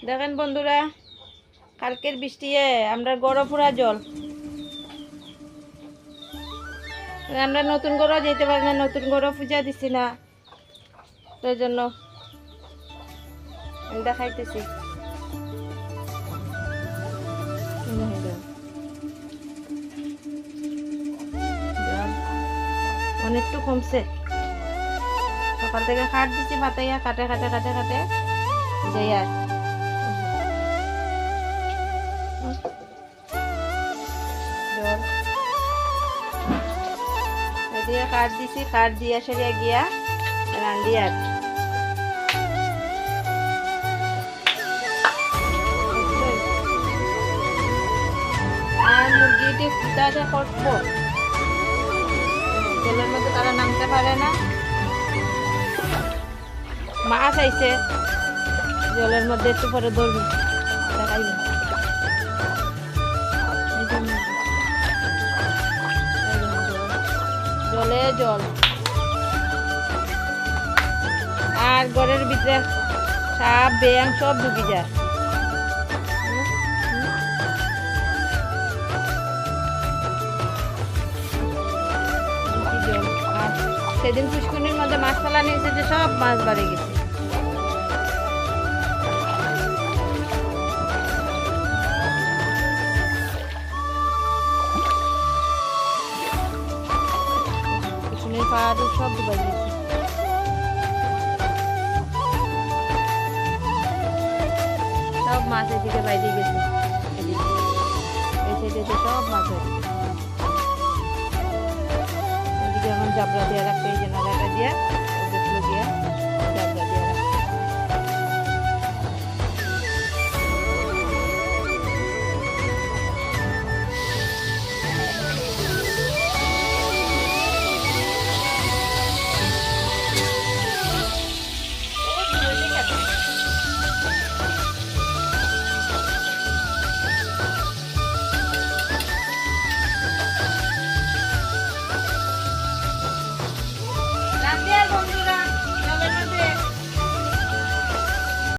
দেখেন বন্ধুরা, কালকের বৃষ্টিতে আমরা গড় ফুরা জল, আমরা নতুন গড় যেতে পারি না, নতুন গড় পূজা দিছি না, সেই জন্য দেখাইতেছি। অনেকটু কমছে, সকাল থেকে খাট দিছি, পাতাইয়া কাটে কাটে কাটে কাটে যাই আর দিয়ে কাঠ দিছি, কাঠ দিয়া সরিয়া গিয়া রান্দি আর মুরগিটি ফুটাতে করবো, জলের মধ্যে তারা নামতে পারে না। মাছ আইছে জলের মধ্যে, একটু পরে ধরবি, দেখাইবি। জলে জল, আর ঘরের ভিতরে সাপ ব্যাং সব ঢুকি যায়। সেদিন পুষ্করিণীর মধ্যে মাছ ফেলা নিয়েছে, যে সব মাছ বাড়ে গেছে। সব ডুবাই গেছে, সব মাছ এদিকে বাইরে গেছে, সব মাছ এদিকে এখন জাবড়া দিয়ে রাখতে, এই যে নালাটা দিয়ে